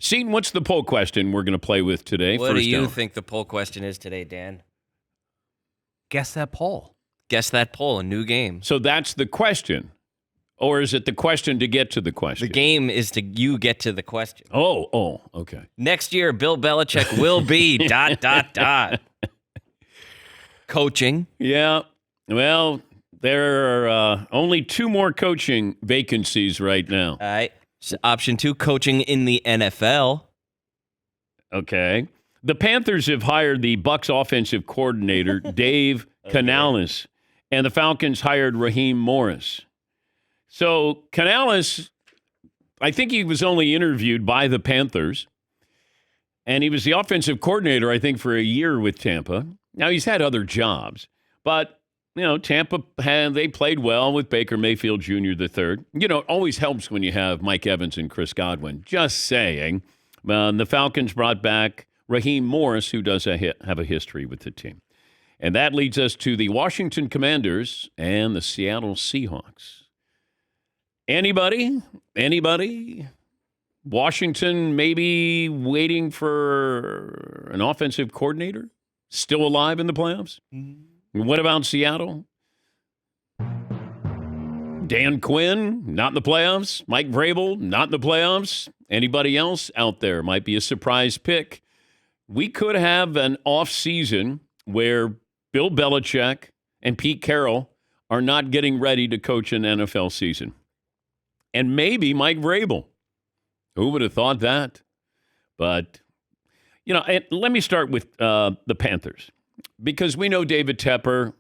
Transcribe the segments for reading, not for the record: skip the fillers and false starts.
Seton, what's the poll question we're going to play with today? What do you think the poll question is today, Dan? Guess that poll. Guess that poll, a new game. So that's the question. Or is it the question to get to the question? The game is to you get to the question. Oh, okay. Next year, Bill Belichick will be ... Coaching. Yeah. Well, there are only 2 more coaching vacancies right now. All right. So option 2, coaching in the NFL. Okay. The Panthers have hired the Bucs offensive coordinator, Dave Canales, and the Falcons hired Raheem Morris. So Canales, I think he was only interviewed by the Panthers, and he was the offensive coordinator, I think, for a year with Tampa. Now, he's had other jobs, but, Tampa, they played well with Baker Mayfield Jr. III. It always helps when you have Mike Evans and Chris Godwin. Just saying. The Falcons brought back Raheem Morris, who does have a history with the team. And that leads us to the Washington Commanders and the Seattle Seahawks. Anybody? Washington maybe waiting for an offensive coordinator? Still alive in the playoffs? What about Seattle? Dan Quinn, not in the playoffs. Mike Vrabel, not in the playoffs. Anybody else out there might be a surprise pick. We could have an offseason where Bill Belichick and Pete Carroll are not getting ready to coach an NFL season. And maybe Mike Vrabel. Who would have thought that? But, let me start with the Panthers. Because we know David Tepper,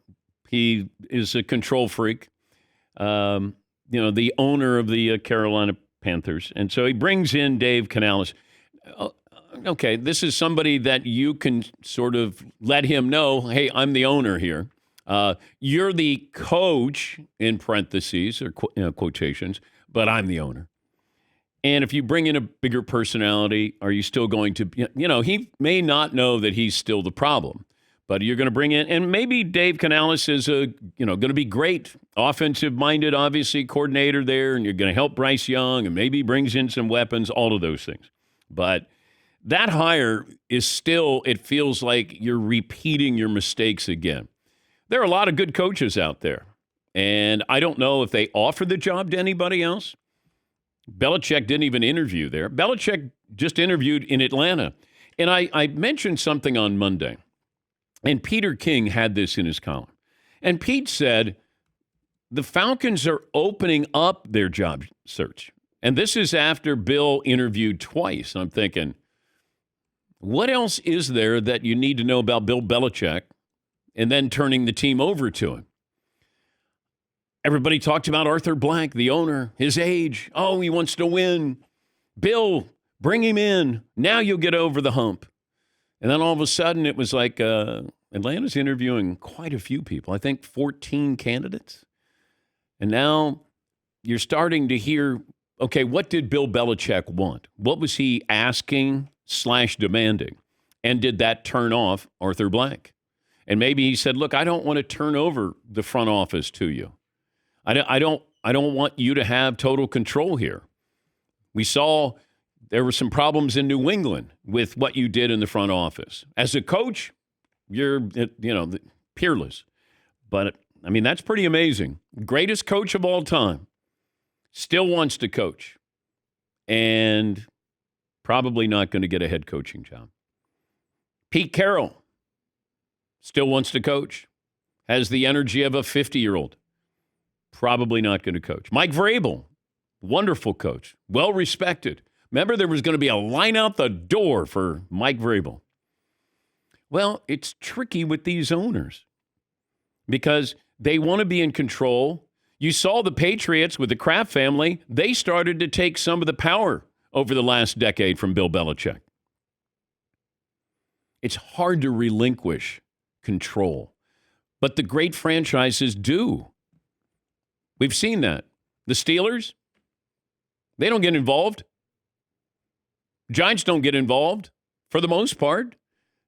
he is a control freak, the owner of the Carolina Panthers. And so he brings in Dave Canales. Okay, this is somebody that you can sort of let him know, hey, I'm the owner here. You're the coach, in parentheses or quotations, but I'm the owner. And if you bring in a bigger personality, are you still going to, he may not know that he's still the problem. But you're going to bring in, and maybe Dave Canales is going to be great, offensive-minded, obviously, coordinator there, and you're going to help Bryce Young, and maybe brings in some weapons, all of those things. But that hire is still, it feels like you're repeating your mistakes again. There are a lot of good coaches out there, and I don't know if they offer the job to anybody else. Belichick didn't even interview there. Belichick just interviewed in Atlanta. And I mentioned something on Monday. And Peter King had this in his column. And Pete said, the Falcons are opening up their job search. And this is after Bill interviewed twice. I'm thinking, what else is there that you need to know about Bill Belichick and then turning the team over to him? Everybody talked about Arthur Blank, the owner, his age. Oh, he wants to win. Bill, bring him in. Now you'll get over the hump. And then all of a sudden, it was like Atlanta's interviewing quite a few people. I think 14 candidates. And now you're starting to hear, okay, what did Bill Belichick want? What was he asking / demanding? And did that turn off Arthur Blank? And maybe he said, look, I don't want to turn over the front office to you. I don't want you to have total control here. We saw there were some problems in New England with what you did in the front office. As a coach, you're, peerless. But, that's pretty amazing. Greatest coach of all time. Still wants to coach. And probably not going to get a head coaching job. Pete Carroll still wants to coach. Has the energy of a 50-year-old. Probably not going to coach. Mike Vrabel, wonderful coach. Well-respected. Remember, there was going to be a line out the door for Mike Vrabel. Well, it's tricky with these owners because they want to be in control. You saw the Patriots with the Kraft family. They started to take some of the power over the last decade from Bill Belichick. It's hard to relinquish control, but the great franchises do. We've seen that. The Steelers, they don't get involved. Giants don't get involved for the most part.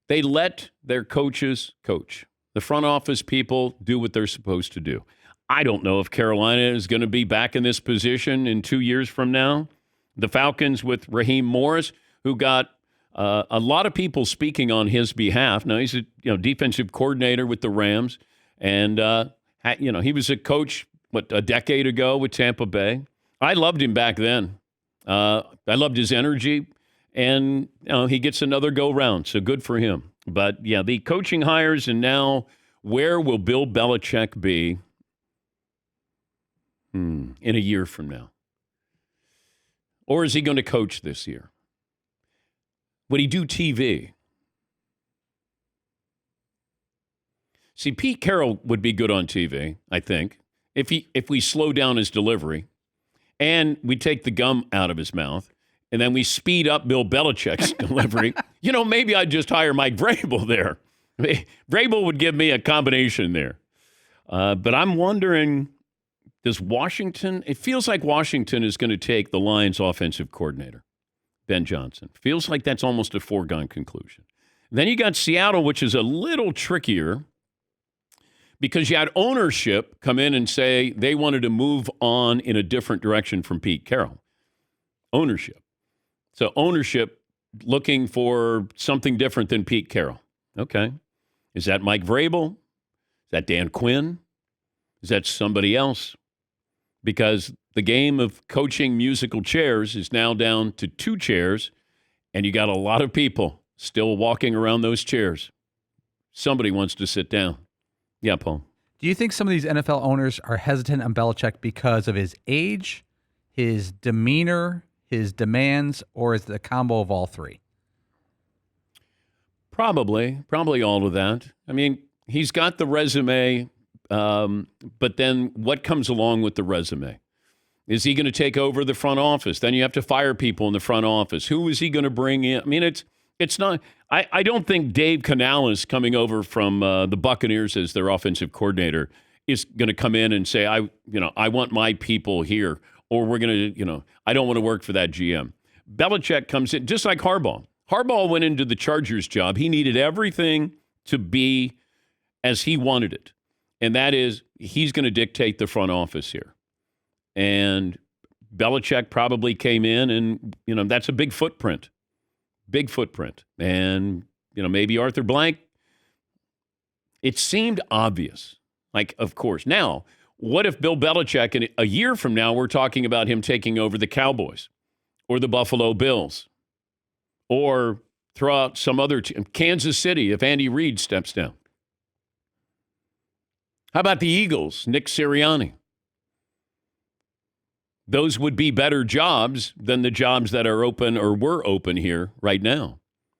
They let their coaches coach. The front office people do what they're supposed to do. I don't know if Carolina is going to be back in this position in 2 years from now. The Falcons with Raheem Morris, who got a lot of people speaking on his behalf. Now, he's a defensive coordinator with the Rams, and he was a coach, a decade ago with Tampa Bay. I loved him back then. I loved his energy, and he gets another go-round, so good for him. But, yeah, the coaching hires, and now where will Bill Belichick be in a year from now? Or is he going to coach this year? Would he do TV? See, Pete Carroll would be good on TV, I think, if we slow down his delivery and we take the gum out of his mouth and then we speed up Bill Belichick's delivery. Maybe I'd just hire Mike Vrabel there. Vrabel would give me a combination there. But I'm wondering, does Washington, it feels like Washington is going to take the Lions offensive coordinator, Ben Johnson. Feels like that's almost a foregone conclusion. Then you got Seattle, which is a little trickier because you had ownership come in and say they wanted to move on in a different direction from Pete Carroll. Ownership. So ownership looking for something different than Pete Carroll. Okay. Is that Mike Vrabel? Is that Dan Quinn? Is that somebody else? Because the game of coaching musical chairs is now down to 2 chairs, and you got a lot of people still walking around those chairs. Somebody wants to sit down. Yeah, Paul. Do you think some of these NFL owners are hesitant on Belichick because of his age, his demeanor, his demands, or is it a combo of all three? Probably all of that. I mean, he's got the resume, but then what comes along with the resume? Is he going to take over the front office? Then you have to fire people in the front office. Who is he going to bring in? I mean, it's not. I don't think Dave Canales coming over from the Buccaneers as their offensive coordinator is going to come in and say, I want my people here, or we're going to, I don't want to work for that GM. Belichick comes in just like Harbaugh. Harbaugh went into the Chargers job. He needed everything to be as he wanted it, and that is he's going to dictate the front office here. And Belichick probably came in and, that's a big footprint. Big footprint. And, maybe Arthur Blank. It seemed obvious. Like, of course. Now, what if Bill Belichick, in a year from now, we're talking about him taking over the Cowboys or the Buffalo Bills or throw out some other team, Kansas City, if Andy Reid steps down? How about the Eagles, Nick Sirianni? Those would be better jobs than the jobs that are open or were open here right now.